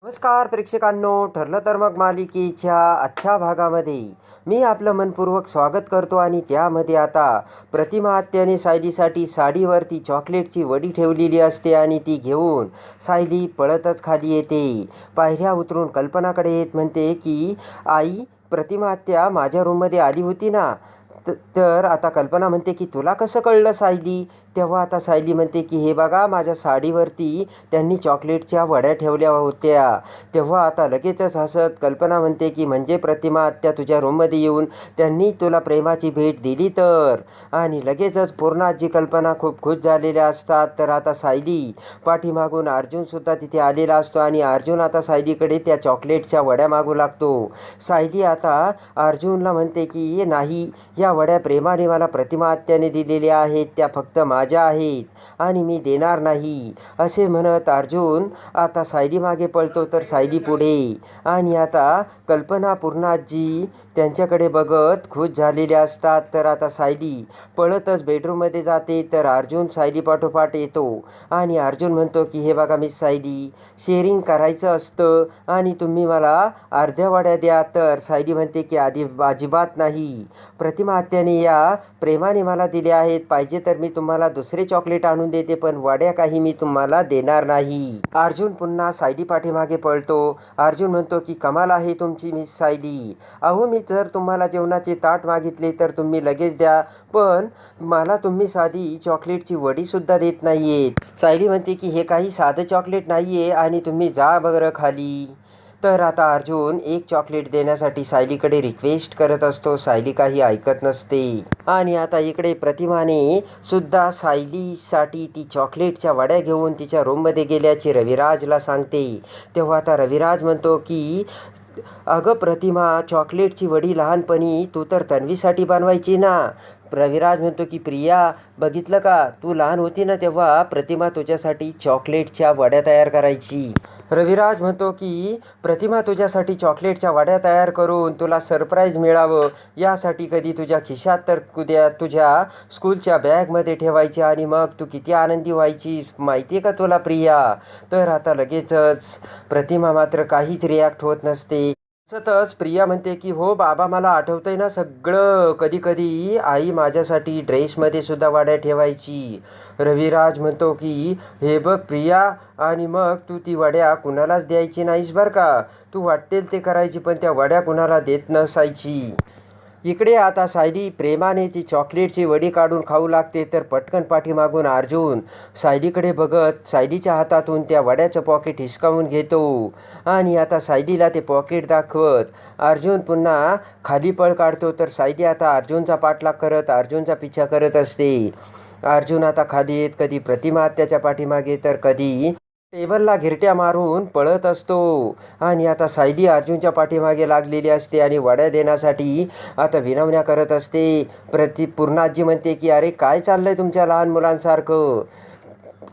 नमस्कार प्रेक्षकांनो, ठरलं तर मग मालिकेच्या आजच्या भागामध्ये मी आपलं मनपूर्वक स्वागत करतो. आणि त्यामध्ये आता प्रतिमा आत्याने सायलीसाठी साडीवरती चॉकलेटची वडी ठेवलेली असते आणि ती घेऊन सायली पळतच खाली येते. पायऱ्या उतरून कल्पनाकडे येत म्हणते की आई, प्रतिमा आत्या माझ्या रूममध्ये आली होती ना. तर आता कल्पना म्हणते की तुला कसं कळलं सायली. तेव्हा आता सायली म्हणते की हे बघा, माझ्या साडीवरती त्यांनी चॉकलेटच्या वड्या ठेवल्या होत्या. तेव्हा आता लगेचच हसत कल्पना म्हणते की म्हणजे प्रतिमा आत्या तुझ्या रूममध्ये येऊन त्यांनी तुला प्रेमाची भेट दिली तर. आणि लगेचच पूर्णाजी कल्पना खूप खुश झालेल्या असतात. तर आता सायली पाठीमागून अर्जुनसुद्धा तिथे आलेला असतो आणि अर्जुन आता सायलीकडे त्या चॉकलेटच्या वड्या मागू लागतो. सायली आता अर्जुनला म्हणते की नाही, या वड्या प्रेमाने मला प्रतिमा आत्याने दिलेल्या आहेत, त्या फक्त माझ्या आहेत आणि मी देणार नाही असे म्हणत अर्जुन आता सायली मागे पळतो. तर सायली पुढे. आणि आता कल्पना पूर्णाजी त्यांच्याकडे बघत खुश झालेल्या असतात. तर आता सायली पळतच बेडरूममध्ये जाते. तर अर्जुन सायली पाठोपाठ येतो आणि अर्जुन म्हणतो की हे बघा मिस सायली, शेअरिंग करायचं असतं आणि तुम्ही मला अर्ध्या वड्या द्या. तर सायली म्हणते की अजिबात नाही, प्रतिमा आत्याने या प्रेमाने मला दिल्या आहेत, पाहिजे तर मी तुम्हाला दुसरे चॉकलेट आणून देते, पण वड्या काही मी तुम्हाला देणार नाही. अर्जुन पुन्हा सायली पाठीमागे पळतो. अर्जुन म्हणतो की कमाल आहे तुमची मिस सायली, अहो मी जर तुम्हाला जेवणाचे ताट मागितले तर तुम्ही लगेच द्या, पण मला तुम्ही साधी चॉकलेटची वडीसुद्धा देत नाहीयेत. सायली म्हणते की हे काही साधं चॉकलेट नाही आहे आणि तुम्ही जा बरं खाली. तर आता अर्जुन एक चॉकलेट देण्यासाठी सायलीकडे रिक्वेस्ट करत असतो. सायली काही ऐकत नसते. आणि आता इकडे प्रतिमाने सुद्धा सायलीसाठी ती चॉकलेटच्या वड्या घेऊन तिच्या रूममध्ये गेल्याचे रविराजला सांगते. तेव्हा आता रविराज म्हणतो की अगं प्रतिमा, चॉकलेटची वडी लहानपणी तू तर तन्वीसाठी बनवायची ना. रविराज म्हणतो की प्रिया, बघितलं का, तू लहान होती ना तेव्हा प्रतिमा तुझ्यासाठी चॉकलेटच्या वड्या तयार करायची. रविराज म्हणतो की प्रतिमा तुझ्यासाठी चॉकलेटच्या वड्या तयार करून तुला सरप्राईज मिळावं यासाठी कधी तुझ्या खिशात तर कुद्या तुझ्या स्कूलच्या बॅगमध्ये ठेवायची आणि मग तू किती आनंदी व्हायची माहिती आहे का तुला प्रिया. तर आता लगेचच प्रतिमा मात्र काहीच रिॲक्ट होत नसते. सतच प्रिया म्हणते की हो बाबा, मला आठवतंय ना सगळं, कधी कधी आई माझ्यासाठी ड्रेसमध्ये सुद्धा वड्या ठेवायची. रविराज म्हणतो की हे बघ प्रिया, आणि मग तू ती वड्या कुणालाच द्यायची नाहीस बरं का, तू वाटेल ते करायची पण त्या वड्या कुणाला देत नसायची. इकडे आता सायली प्रेमाने ती चॉकलेटची वडी काढून खाऊ लागते. तर पटकन पाठीमागून अर्जुन सायलीकडे बघत सायलीच्या हातातून त्या वड्याचं पॉकेट हिसकावून घेतो. आणि आता सायलीला ते पॉकेट दाखवत अर्जुन पुन्हा खाली पळ काढतो. तर सायली आता अर्जुनचा पाठलाग करत अर्जुनचा पिछा करत असते. अर्जुन आता खाली येत कधी प्रतिमा आत्याच्या पाठीमागे तर कधी टेबलला घिरट्या मारून पळत असतो. आणि आता सायली अर्जुनच्या पाठीमागे लागलेली असते आणि वड्या देण्यासाठी आता विनवण्या करत असते. पूर्णाजी म्हणते की अरे काय चाललंय तुमच्या लहान मुलांसारखं.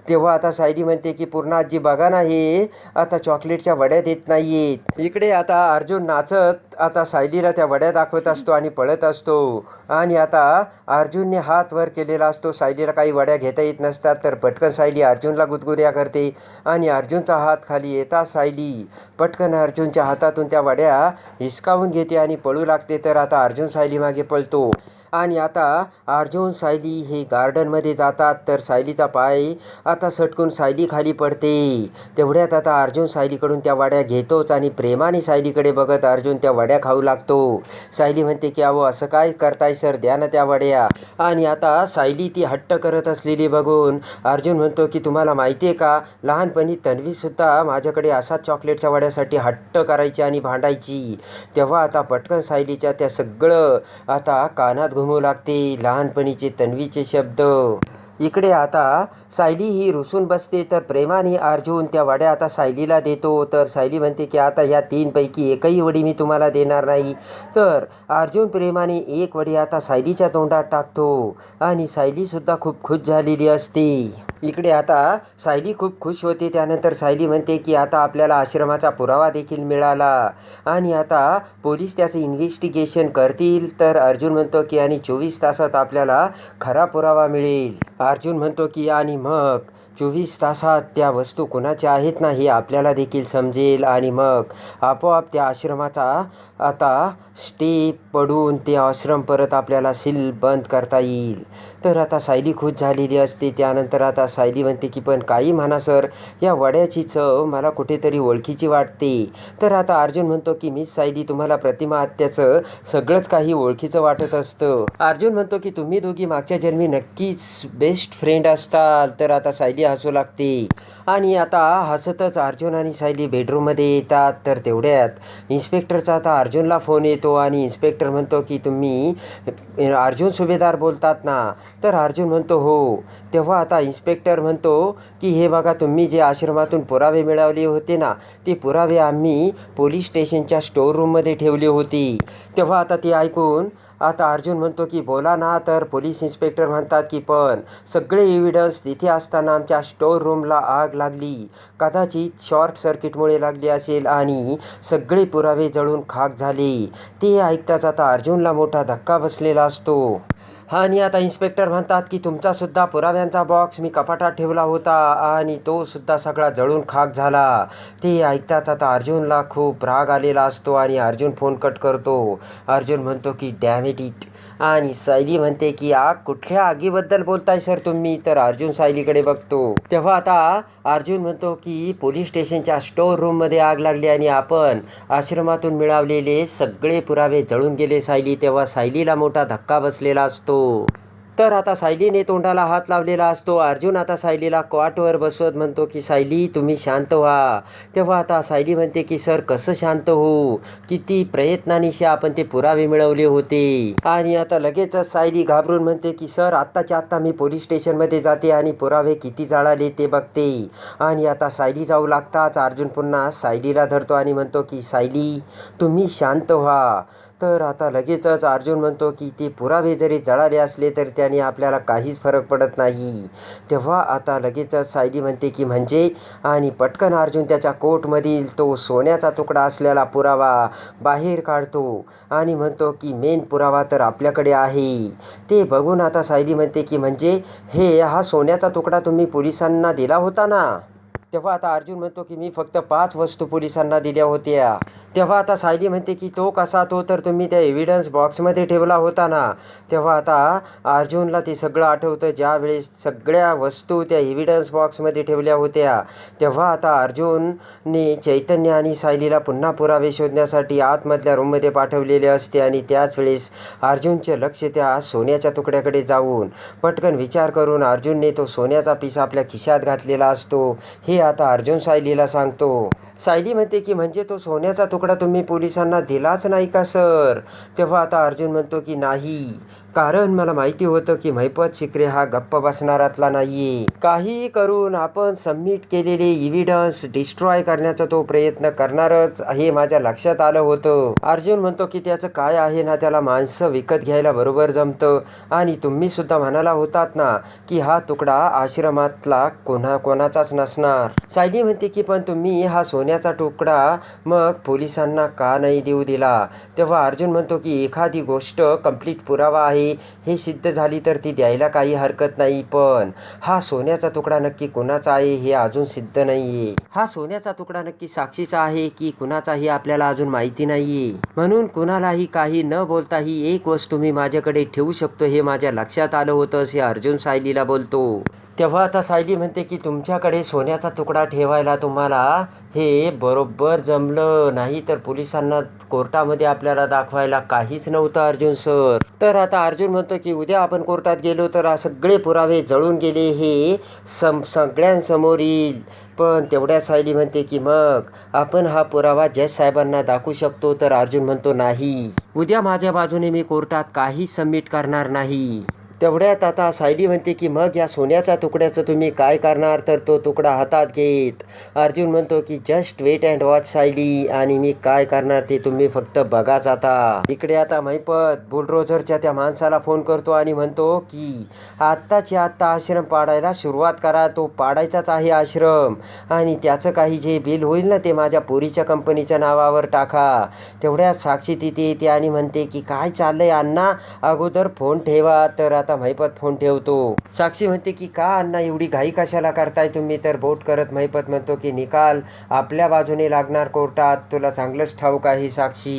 तेव्हा आता सायली म्हणते की पूर्णाजी बघा ना, हे आता चॉकलेटच्या वड्या देत नाहीयेत. इकडे आता अर्जुन नाचत आता सायलीला त्या वड्या दाखवत असतो आणि पळत असतो. आणि आता अर्जुनने हात वर केलेला असतो. सायलीला काही वड्या घेता येत नसतात. तर पटकन सायली अर्जुनला गुदगुद्या करते आणि अर्जुनचा हात खाली येता सायली पटकन अर्जुनच्या हातातून त्या वड्या हिसकावून घेते आणि पळू लागते. तर आता अर्जुन सायली मागे पळतो. आणि आता अर्जुन सायली हे गार्डनमध्ये जातात. तर सायलीचा पाय आता सटकून सायली खाली पडते. तेवढ्यात आता अर्जुन सायलीकडून त्या वड्या घेतोच आणि प्रेमाने सायलीकडे बघत अर्जुन त्या वड्या खाऊ लागतो. सायली म्हणते की अहो असं काय करताय सर, द्या ना त्या वड्या. आणि आता सायली ती हट्ट करत असलेली बघून अर्जुन म्हणतो की तुम्हाला माहिती आहे का, लहानपणी तन्वीसुद्धा माझ्याकडे असाच चॉकलेटच्या वड्यासाठी हट्ट करायची आणि भांडायची. तेव्हा आता पटकन सायलीच्या त्या सगळं आता कानात घुमू लागते लहानपणीचे तन्वीचे शब्द. इकडे आता सायली ही रुसून बसते. तर प्रेमाने अर्जुन त्या वड्या आता सायलीला देतो. तर सायली म्हणते की आता ह्या तीनपैकी एकही वडी मी तुम्हाला देणार नाही. तर अर्जुन प्रेमाने एक वडी आता सायलीच्या तोंडात टाकतो आणि सायलीसुद्धा खूप खुश झालेली असते. इकडे आता सायली खूप खुश होते. त्यानंतर सायली म्हणते की आता आपल्याला आश्रमाचा पुरावा देखील मिळाला आणि आता पोलीस त्याचं इन्व्हेस्टिगेशन करतील. तर अर्जुन म्हणतो की आणि 24 तासात आपल्याला खरा पुरावा मिळेल. अर्जुन म्हणतो की आणि मग 24 तासात त्या वस्तू कुणाच्या आहेत ना हे आपल्याला देखील समजेल आणि मग आपोआप त्या आश्रमाचा आता स्टे पडून ते आश्रम परत आपल्याला सील बंद करता येईल. तर आता सायली खुश झालेली असते. त्यानंतर आता सायली म्हणते की पण काही म्हणा सर, या वड्याची चव मला कुठेतरी ओळखीची वाटते. तर आता अर्जुन म्हणतो की मिस सायली, तुम्हाला प्रतिमा आत्याचं सगळंच काही ओळखीचं वाटत असतं. अर्जुन म्हणतो की तुम्ही दोघी मागच्या जन्मी नक्कीच बेस्ट फ्रेंड असताल. तर आता सायली हसू लागते आणि आता हसतच अर्जुन आणि सायली बेडरूममध्ये येतात. तर तेवढ्यात इन्स्पेक्टरचा आता अर्जुनला फोन येतो आणि इन्स्पेक्टर म्हणतो की तुम्ही अर्जुन सुभेदार बोलतात ना. तर अर्जुन म्हणतो हो. तेव्हा आता इन्स्पेक्टर म्हणतो की हे बघा, तुम्ही जे आश्रमातून पुरावे मिळवले होते ना, ते पुरावे आम्ही पोलीस स्टेशनच्या स्टोर रूममध्ये ठेवले होते. तेव्हा आता ते ऐकून आता अर्जुन म्हणतो की बोला ना. तर पोलीस इन्स्पेक्टर म्हणतात की पण सगळे एव्हिडन्स तिथे असताना आमच्या स्टोर रूमला आग लागली. कदाचित शॉर्ट सर्किटमुळे लागली असेल आणि सगळे पुरावे जळून खाक झाले. ते ऐकताच आता अर्जुनला मोठा धक्का बसलेला असतो आणि आता इन्स्पेक्टर म्हणतात की तुमचासुद्धा पुराव्यांचा बॉक्स मी कपाटात ठेवला होता आणि तो सुद्धा सगळा जळून खाक झाला. ते ऐकताच आता अर्जुनला खूप राग आलेला असतो आणि अर्जुन फोन कट करतो. अर्जुन म्हणतो की डॅम इट. आणि सायली म्हणते की आग, कुठल्या आगीबद्दल बोलताय सर तुम्ही. तर अर्जुन सायलीकडे बघतो. तेव्हा आता अर्जुन म्हणतो की पोलीस स्टेशनच्या स्टोर रूममध्ये आग लागली आणि आपण आश्रमातून मिळवलेले सगळे पुरावे जळून गेले सायली. तेव्हा सायलीला मोठा धक्का बसलेला असतो. तर आता सायलीने तोंडाला हात लावलेला असतो. अर्जुन आता सायलीला कॉटवर बसवत म्हणतो की सायली, तुम्ही शांत व्हा. तेव्हा आता सायली म्हणते की सर कसं शांत होऊ, किती प्रयत्नानिशी आपण ते पुरावे मिळवले होते. आणि आता लगेचच सायली घाबरून म्हणते की सर आत्ताच्या आत्ता मी पोलीस स्टेशनमध्ये जाते आणि पुरावे किती जळाले ते बघते. आणि आता सायली जाऊ लागताच अर्जुन पुन्हा सायलीला धरतो आणि म्हणतो की सायली, तुम्ही शांत व्हा. तर आता लगेचच अर्जुन म्हणतो की ते पुरावे जरी जळाले असले तरी त्याने आपल्याला काहीच फरक पडत नाही. तेव्हा आता लगेचच सायली म्हणते की म्हणजे, आणि पटकन अर्जुन त्याच्या कोटमधील तो सोन्याचा तुकडा असलेला पुरावा बाहेर काढतो आणि म्हणतो की मेन पुरावा तर आपल्याकडे आहे. ते बघून आता सायली म्हणते की म्हणजे हा सोन्याचा तुकडा तुम्ही पोलिसांना दिला होता ना. तेव्हा आता अर्जुन म्हणतो की मी फक्त 5 वस्तू पोलिसांना दिल्या होत्या. तेव्हा आता सायली म्हणते की तो कसा, तो तर तुम्ही त्या एव्हिडन्स बॉक्समध्ये ठेवला होता ना. तेव्हा आता अर्जुनला ते सगळं आठवतं, ज्यावेळेस सगळ्या वस्तू त्या एव्हिडन्स बॉक्समध्ये ठेवल्या होत्या. तेव्हा आता अर्जुनने चैतन्य आणि सायलीला पुन्हा पुरावे शोधण्यासाठी आतमधल्या रूममध्ये पाठवलेले असते आणि त्याच वेळेस अर्जुनचे लक्ष त्या सोन्याच्या तुकड्याकडे जाऊन पटकन विचार करून अर्जुनने तो सोन्याचा पीस आपल्या खिशात घातलेला असतो. हे आता अर्जुन सायलीला सांगतो. सायली म्हणते की म्हणजे तो सोन्याचा तुकडा तुम्ही पोलिसांना दिलाच नाही का सर. तेव्हा आता अर्जुन म्हणतो की नाही, कारण मला माहिती होतं की महिपत शिकरे हा गप्प बसणारातला नाहीये. काहीही करून आपण सबमिट केलेले एव्हिडन्स डिस्ट्रॉय करण्याचा तो प्रयत्न करणारच हे माझ्या लक्षात आलं होतं. अर्जुन म्हणतो की त्याचं काय आहे ना, त्याला माणसं विकत घ्यायला बरोबर जमतं आणि तुम्ही सुद्धा म्हणाला होतात ना की हा तुकडा आश्रमातला कोणाचाच नसणार. सायली म्हणते की पण तुम्ही हा सोन्याचा तुकडा मग पोलिसांना का नाही देऊ दिला. तेव्हा अर्जुन म्हणतो की एखादी गोष्ट कंप्लीट पुरावा आहे हे सिद्ध झाली तर ती द्यायला काही हरकत नाही, पण हा सोन्याचा तुकडा नक्की कुणाचा आहे हे अजून सिद्ध नाहीये. हा सोन्याचा तुकडा नक्की साक्षीचा आहे की कुणाचा हे आपल्याला अजून माहिती नाहीये. म्हणून कुणालाही काही न बोलता ही एक वस्तू मी माझ्याकडे ठेवू शकतो हे माझ्या लक्षात आलं होतं असे अर्जुन सायलीला बोलतो. तेव्हा आता सायली म्हणते की तुमच्याकडे सोन्याचा तुकडा ठेवायला तुम्हाला हे बरोबर जमलं नाही तर पोलिसांना कोर्टामध्ये आपल्याला दाखवायला काहीच नव्हतं अर्जुन सर. तर आता अर्जुन म्हणतो की उद्या आपण कोर्टात गेलो तर सगळे पुरावे जळून गेले हे सगळ्यांसमोर येईल. पण तेवढ्या सायली म्हणते की मग आपण हा पुरावा जज साहेबांना दाखवू शकतो. तर अर्जुन म्हणतो नाही, उद्या माझ्या बाजूने मी कोर्टात काहीच सबमिट करणार नाही. तेवढ्यात आता सायली म्हणते की मग या सोन्याच्या तुकड्याचं तुम्ही काय करणार. तर तो तुकडा हातात घेत अर्जुन म्हणतो की just wait and watch Sayali, आणि मी काय करणार ते तुम्ही फक्त बघाच आता. इकडे आता महिपत बुलडोझरच्या त्या माणसाला फोन करतो आणि म्हणतो की आत्ताच्या आत्ता आश्रम पाडायला सुरुवात करा. तो पाडायचाच आहे आश्रम आणि त्याचं काही जे बिल होईल ना ते माझ्या पोरीच्या कंपनीच्या नावावर टाका. तेवढ्यात साक्षी तिथे येते आणि म्हणते की काय चाललंय अण्णा, अगोदर फोन ठेवा. तर आता महिपत फोन ठेवतो. साक्षी म्हणते की का अण्णा एवढी घाई कशाला करताय तुम्ही, तर बोट करत महिपत म्हणतो की निकाल आपल्या बाजूने लागणार कोर्टात, तुला चांगलंच ठाऊक आहे साक्षी.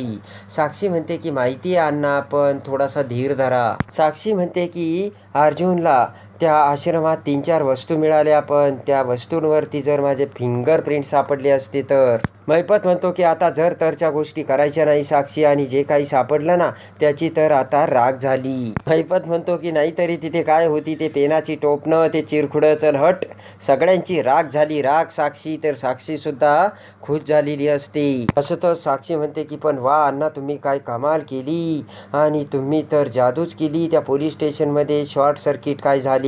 साक्षी म्हणते की माहिती आहे अण्णा, पण थोडासा धीर धरा. साक्षी म्हणते की अर्जुनला त्या आश्रमात 3-4 वस्तू मिळाल्या, पण त्या वस्तूंवरती जर माझे फिंगरप्रिंट सापडले असते तर. महिपत म्हणतो की आता जर तरच्या गोष्टी करायच्या नाही साक्षी, आणि जे काही सापडलं ना त्याची तर आता राग झाली. महिपत म्हणतो की नाहीतरी तिथे काय होती, ते पेनाची टोपणं, ते चिरखुडं, चल हट. सगळ्यांची राग झाली. राग साक्षी तर साक्षी सुद्धा खुश झालेली असते. असं तर साक्षी म्हणते की पण वा अण्णा, तुम्ही काय कमाल केली, आणि तुम्ही तर जादूच केली. त्या पोलीस स्टेशनमध्ये शॉर्ट सर्किट काय झाली,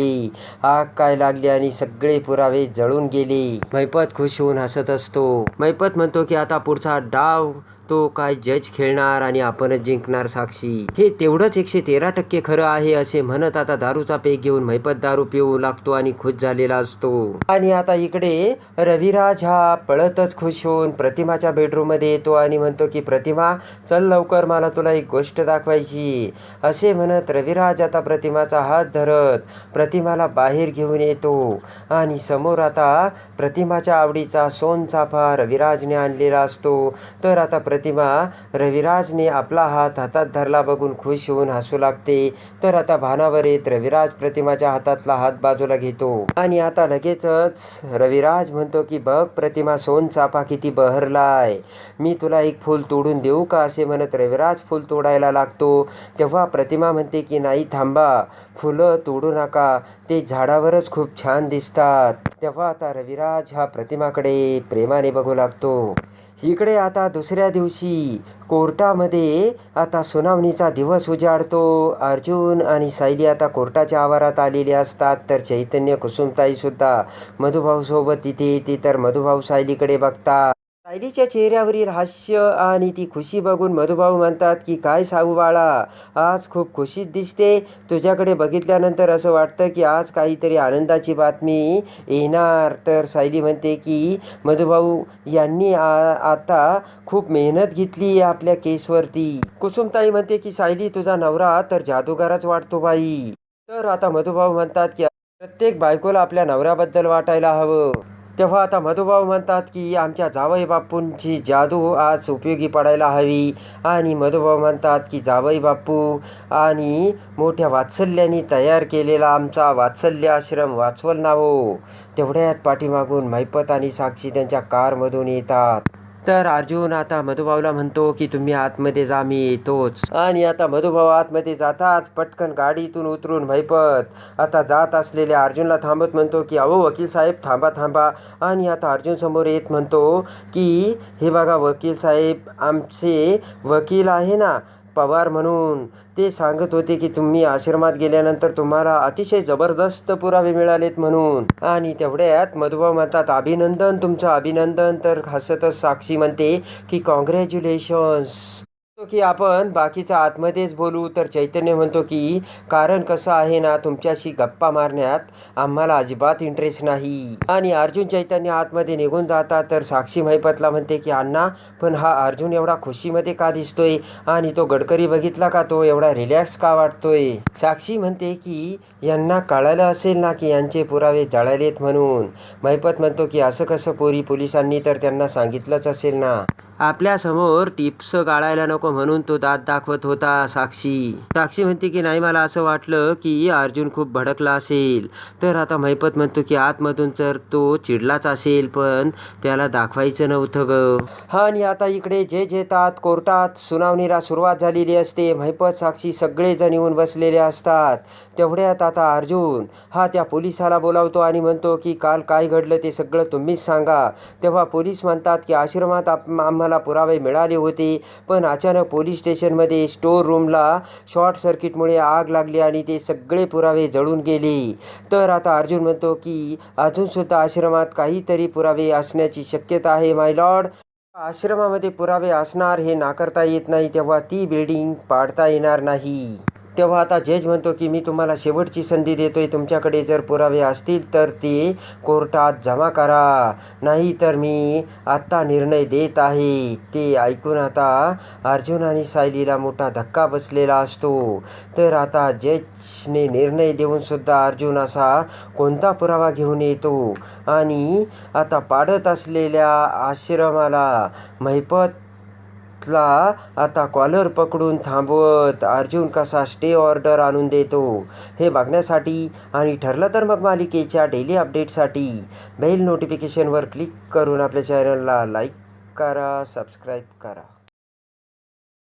आग काय लागली आणि सगळे पुरावे जळून गेले. महिपत खुश होऊन हसत असतो. महिपत म्हणतो की आता पुढचा डाव तो काय जज खेळणार आणि आपणच जिंकणार साक्षी. हे तेवढंच 113% खरं आहे असे म्हणत आता दारूचा पेक घेऊन महिपत दारू पिऊ लागतो आणि खुश झालेला असतो. आणि आता इकडे रविराज हा पळतच खुश होऊन प्रतिमाच्या बेडरूम मध्ये येतो आणि म्हणतो की प्रतिमा चल लवकर, मला तुला एक गोष्ट दाखवायची. असे म्हणत रविराज आता प्रतिमाचा हात धरत प्रतिमाला बाहेर घेऊन येतो. आणि समोर आता प्रतिमाच्या आवडीचा सोनचाफा रविराजने आणलेला असतो. तर आता प्रतिमा रविराजने आपला हात हातात धरला बघून खुश होऊन हसू लागते. तर आता भानावर येत रविराज प्रतिमाच्या हातातला हात बाजूला घेतो. आणि आता लगेचच रविराज म्हणतो की बघ प्रतिमा, सोनचाफा किती बहरलाय, मी तुला एक फूल तोडून देऊ का. असे म्हणत रविराज फूल तोडायला लागतो. तेव्हा प्रतिमा म्हणते की नाही थांबा, फुलं तोडू नका, ते झाडावरच खूप छान दिसतात. तेव्हा आता रविराज हा प्रतिमाकडे प्रेमाने बघू लागतो. इकडे आता दुसऱ्या दिवशी कोर्टामध्ये आता सुनावणीचा दिवस उजाडतो. अर्जुन आणि सायली आता कोर्टाच्या आवारात आलेले असतात. तर चैतन्य, कुसुमताई सुद्धा मधुभाऊ सोबत तिथे येते. तर मधुभाऊ सायलीकडे बघतात. सायलीच्या चेहऱ्यावरील हास्य आणि ती खुशी बघून मधुभाऊ म्हणतात की काय साऊ बाळा, आज खूप खुशीत दिसते. तुझ्याकडे बघितल्यानंतर असं वाटतं की आज काहीतरी आनंदाची बातमी येणार. तर सायली म्हणते की मधुभाऊ यांनी आता खूप मेहनत घेतली आपल्या केसवरती. कुसुमताई म्हणते की सायली तुझा नवरा तर जादूगारच वाटतो बाई. तर आता मधुभाऊ म्हणतात की प्रत्येक बायकोला आपल्या नवऱ्याबद्दल वाटायला हवं. तेव्हा आता मधुभाऊ म्हणतात की आमच्या जावई बापूंची जादू आज उपयोगी पडायला हवी. आणि मधुभाऊ म्हणतात की जावई बापू आणि मोठ्या वात्सल्याने तयार केलेला आमचा वात्सल्य आश्रम वाचवल नावो. तेवढ्यात पाठीमागून महिपत आणि साक्षी त्यांच्या कारमधून येतात. तर अर्जुन आता मधुभाऊला म्हणतो की तुम्ही आतमध्ये जा, मी येतोच. आणि आता मधुभाऊ आतमध्ये जाताच पटकन गाडीतून उतरून महिपत आता जात असलेल्या अर्जुनला थांबत म्हणतो की अहो वकील साहेब थांबा थांबा. आणि आता अर्जुन समोर येत म्हणतो की हे बघा वकील साहेब, आमचे वकील आहे ना पवार म्हणून, ते सांगत होते की तुम्ही आश्रमात गेल्यानंतर तुम्हाला अतिशय जबरदस्त पुरावे मिळालेत म्हणून. आणि तेवढ्यात मधुभाऊ म्हणतात अभिनंदन, तुमचं अभिनंदन. तर हसतच साक्षी म्हणते की कॉंग्रॅच्युलेशन्स, की आपण बाकीचा आतमध्येच बोलू. तर चैतन्य म्हणतो की कारण कसं आहे ना, तुमच्याशी गप्पा मारण्यात आम्हाला अजिबात इंटरेस्ट नाही. आणि अर्जुन चैतन्य आतमध्ये निघून जातात. तर साक्षी महिपतला म्हणते की अण्णा, पण हा अर्जुन एवढा खुशीमध्ये का दिसतोय, आणि तो गडकरी बघितला का, तो एवढा रिलॅक्स का वाटतोय. साक्षी म्हणते की यांना कळालं असेल ना की यांचे पुरावे जळालेत म्हणून. महिपत म्हणतो की असं कसं, पोलिसांनी तर त्यांना सांगितलंच असेल ना, आपल्यासमोर टिप्स गाळायला नको म्हणून तो दात दाखवत होता. साक्षी म्हणते की नाही, मला असं वाटलं की अर्जुन खूप भडकला असेल. तर आता महिपत म्हणतो की आतमधून तर तो चिडलाच असेल, पण त्याला दाखवायचं नव्हतं ग. हा, आणि आता इकडे जज येतात. कोर्टात सुनावणीला सुरुवात झालेली असते. महिपत, साक्षी सगळेजण येऊन बसलेले असतात. तेवढ्यात आता अर्जुन हा त्या पोलिसाला बोलावतो आणि म्हणतो की काल काय घडलं ते सगळं तुम्हीच सांगा. तेव्हा पोलीस म्हणतात की आश्रमात आम्हाला पुरावे मिळाले होते, पण अचानक पोलीस स्टेशनमध्ये स्टोर रूमला शॉर्ट सर्किटमुळे आग लागली आणि ते सगळे पुरावे जळून गेले. तर आता अर्जुन म्हणतो की अजूनसुद्धा आश्रमात काहीतरी पुरावे असण्याची शक्यता आहे माय लॉर्ड. आश्रमामध्ये पुरावे असणार हे नाकारता येत नाही. तेव्हा ती बिल्डिंग पाडता येणार नाही. तेव्हा आता जज म्हणतो की मी तुम्हाला शेवटची संधी देतोय, तुमच्याकडे जर पुरावे असतील तर ते कोर्टात जमा करा, नाही तर मी आत्ता निर्णय देत आहे. ते ऐकून आता अर्जुन आणि सायलीला मोठा धक्का बसलेला असतो. तर आता जजने निर्णय देऊनसुद्धा अर्जुन असा कोणता पुरावा घेऊन येतो आणि आता पाडत असलेल्या आश्रमाला महिपतला आता कॉलर पकडून थांबवत अर्जुन कसा स्टे ऑर्डर आणून देतो हे बघण्यासाठी आणि ठरलं तर मग मालिकेच्या डेली अपडेटसाठी बेल नोटिफिकेशनवर क्लिक करून आपल्या चॅनलला लाईक करा, सबस्क्राईब करा.